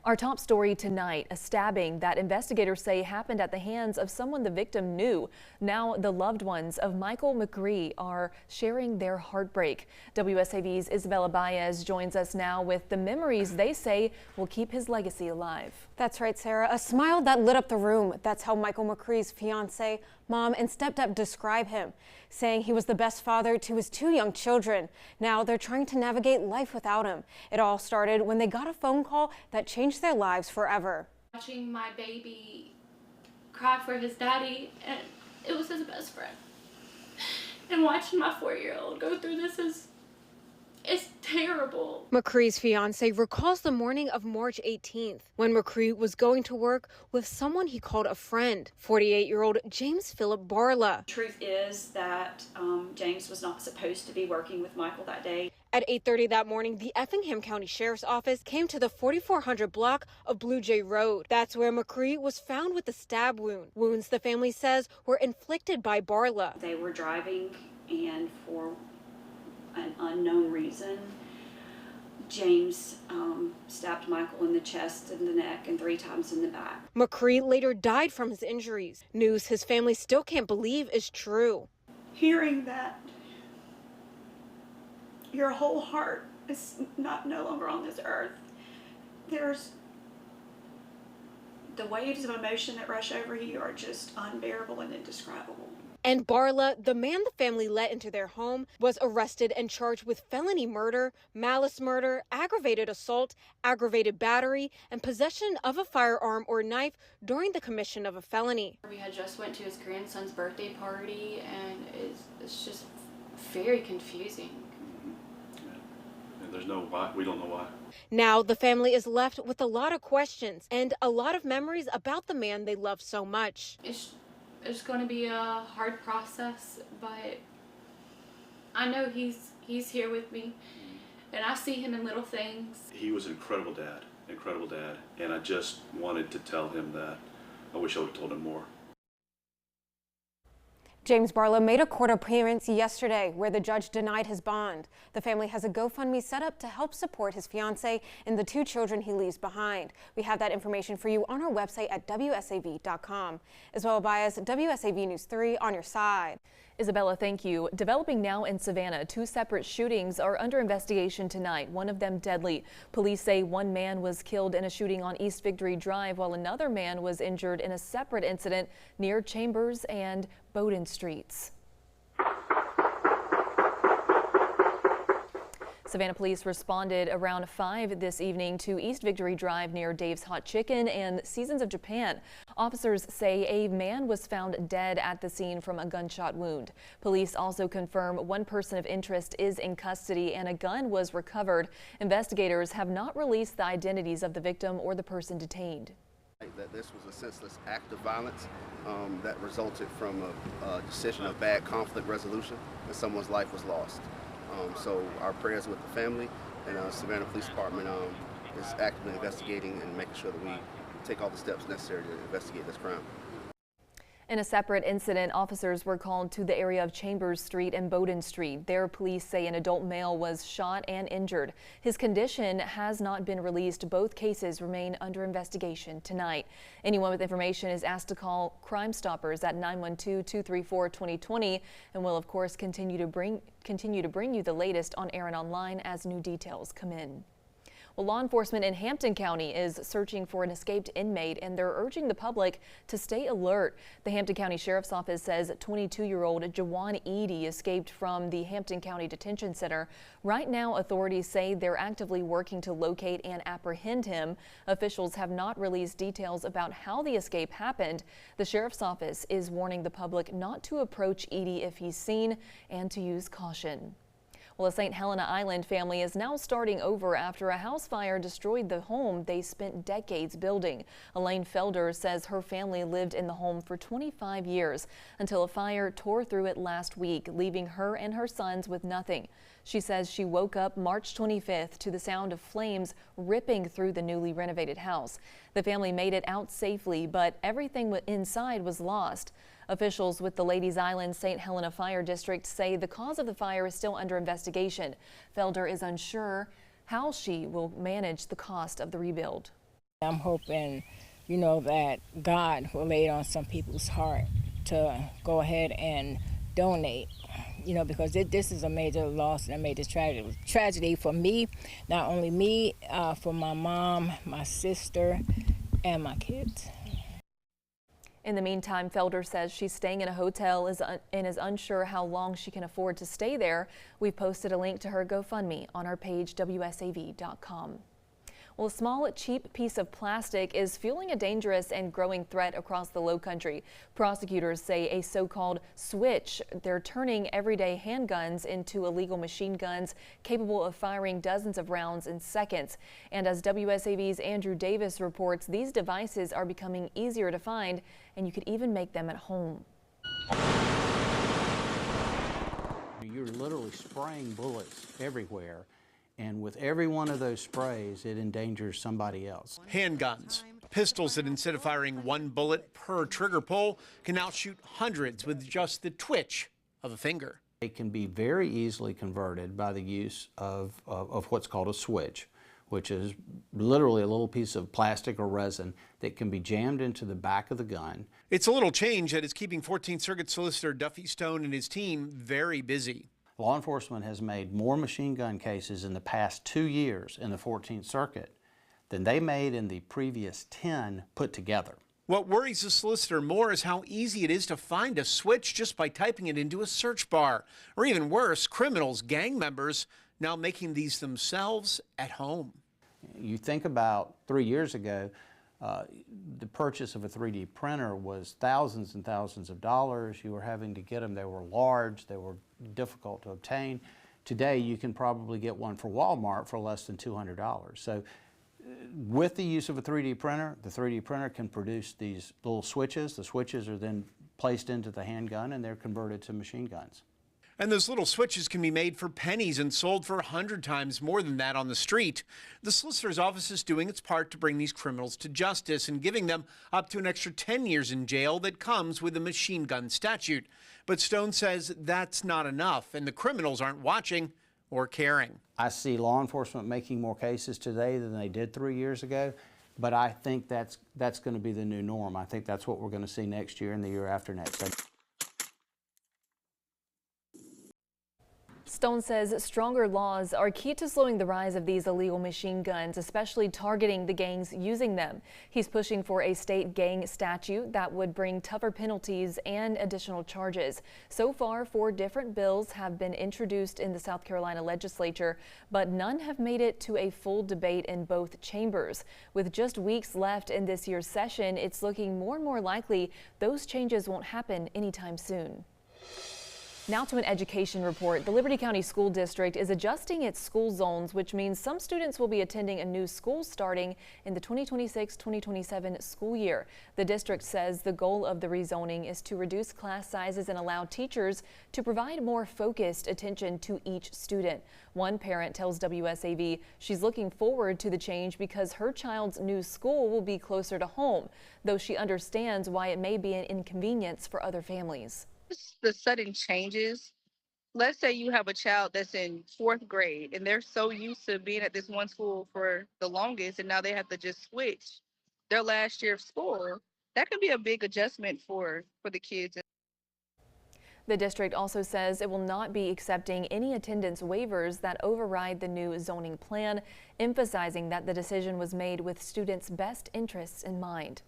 Our top story tonight, a stabbing that investigators say happened at the hands of someone the victim knew. Now the loved ones of Michael McCree are sharing their heartbreak. WSAV's Isabella Baez joins us now with the memories they say will keep his legacy alive. That's right, Sarah. A smile that lit up the room. That's how Michael McCree's fiance, mom, and stepdad describe him, saying he was the best father to his two young children. Now they're trying to navigate life without him. It all started when they got a phone call that changed their lives forever. Watching my baby cry for his daddy, and it was his best friend. And watching my 4-year-old go through this it's terrible. McCree's fiance recalls the morning of March 18th when McCree was going to work with someone he called a friend, 48-year-old James Philip Barla. Truth is that James was not supposed to be working with Michael that day. At 8:30 that morning, the Hampton County Sheriff's Office came to the 4400 block of Blue Jay Road. That's where McCree was found with a stab wound. Wounds the family says were inflicted by Barla. They were driving, and for an unknown reason, James stabbed Michael in the chest and the neck and 3 times in the back. McCree later died from his injuries. News his family still can't believe is true. Hearing that your whole heart is no longer on this earth, there's the waves of emotion that rush over you are just unbearable and indescribable. And Barla, the man the family let into their home, was arrested and charged with felony murder, malice murder, aggravated assault, aggravated battery, and possession of a firearm or knife during the commission of a felony. We had just went to his grandson's birthday party, and it's just very confusing. And there's no why. We don't know why. Now the family is left with a lot of questions and a lot of memories about the man they loved so much. It's going to be a hard process, but I know he's here with me, and I see him in little things. He was an incredible dad, and I just wanted to tell him that. I wish I would have told him more. James Barla made a court appearance yesterday where the judge denied his bond. The family has a GoFundMe set up to help support his fiance and the 2 children he leaves behind. We have that information for you on our website at WSAV.com. Isabella Baez, WSAV News 3 on your side. Isabella, thank you. Developing now in Savannah, 2 separate shootings are under investigation tonight, one of them deadly. Police say one man was killed in a shooting on East Victory Drive, while another man was injured in a separate incident near Chambers and Bowden Streets. Savannah police responded around 5 this evening to East Victory Drive near Dave's Hot Chicken and Seasons of Japan. Officers say a man was found dead at the scene from a gunshot wound. Police also confirm one person of interest is in custody and a gun was recovered. Investigators have not released the identities of the victim or the person detained. That this was a senseless act of violence that resulted from a decision of bad conflict resolution, and someone's life was lost. So our prayers with the family, and Savannah Police Department is actively investigating and making sure that we take all the steps necessary to investigate this crime. In a separate incident, officers were called to the area of Chambers Street and Bowden Street. There, police say an adult male was shot and injured. His condition has not been released. Both cases remain under investigation tonight. Anyone with information is asked to call Crime Stoppers at 912-234-2020, and we'll of course continue to bring you the latest on air and online as new details come in. Well, law enforcement in Hampton County is searching for an escaped inmate, and they're urging the public to stay alert. The Hampton County Sheriff's Office says 22-year-old Jawan Edie escaped from the Hampton County Detention Center. Right now, authorities say they're actively working to locate and apprehend him. Officials have not released details about how the escape happened. The Sheriff's Office is warning the public not to approach Edie if he's seen and to use caution. Well, a St. Helena Island family is now starting over after a house fire destroyed the home they spent decades building. Elaine Felder says her family lived in the home for 25 years until a fire tore through it last week, leaving her and her sons with nothing. She says she woke up March 25th to the sound of flames ripping through the newly renovated house. The family made it out safely, but everything inside was lost. Officials with the Ladies Island St. Helena Fire District say the cause of the fire is still under investigation. Felder is unsure how she will manage the cost of the rebuild. I'm hoping, you know, that God will lay it on some people's heart to go ahead and donate, you know, because this is a major loss and a major tragedy for me, not only me, for my mom, my sister, and my kids. In the meantime, Felder says she's staying in a hotel and is unsure how long she can afford to stay there. We've posted a link to her GoFundMe on our page, WSAV.com. Well, a small, cheap piece of plastic is fueling a dangerous and growing threat across the Lowcountry. Prosecutors say a so-called switch. They're turning everyday handguns into illegal machine guns capable of firing dozens of rounds in seconds. And as WSAV's Andrew Davis reports, these devices are becoming easier to find, and you could even make them at home. You're literally spraying bullets everywhere. And with every one of those sprays, it endangers somebody else. Handguns, pistols that instead of firing one bullet per trigger pull, can now shoot hundreds with just the twitch of a finger. It can be very easily converted by the use of what's called a switch, which is literally a little piece of plastic or resin that can be jammed into the back of the gun. It's a little change that is keeping 14th Circuit Solicitor Duffy Stone and his team very busy. Law enforcement has made more machine gun cases in the past 2 years in the 14th Circuit than they made in the previous 10 put together. What worries the solicitor more is how easy it is to find a switch just by typing it into a search bar. Or even worse, criminals, gang members, now making these themselves at home. You think about 3 years ago, the purchase of a 3D printer was thousands and thousands of dollars. You were having to get them. They were large. They were difficult to obtain. Today, you can probably get one for Walmart for less than $200. So with the use of a 3D printer, the 3D printer can produce these little switches. The switches are then placed into the handgun and they're converted to machine guns. And those little switches can be made for pennies and sold for 100 times more than that on the street. The solicitor's office is doing its part to bring these criminals to justice and giving them up to an extra 10 years in jail that comes with the machine gun statute. But Stone says that's not enough, and the criminals aren't watching or caring. I see law enforcement making more cases today than they did 3 years ago, but I think that's going to be the new norm. I think that's what we're going to see next year and the year after next. Stone says stronger laws are key to slowing the rise of these illegal machine guns, especially targeting the gangs using them. He's pushing for a state gang statute that would bring tougher penalties and additional charges. So far, 4 different bills have been introduced in the South Carolina legislature, but none have made it to a full debate in both chambers. With just weeks left in this year's session, it's looking more and more likely those changes won't happen anytime soon. Now to an education report. The Liberty County School District is adjusting its school zones, which means some students will be attending a new school starting in the 2026-2027 school year. The district says the goal of the rezoning is to reduce class sizes and allow teachers to provide more focused attention to each student. One parent tells WSAV she's looking forward to the change because her child's new school will be closer to home, though she understands why it may be an inconvenience for other families. The sudden changes. Let's say you have a child that's in 4th grade and they're so used to being at this one school for the longest, and now they have to just switch their last year of school. That could be a big adjustment for the kids. The district also says it will not be accepting any attendance waivers that override the new zoning plan, emphasizing that the decision was made with students' best interests in mind.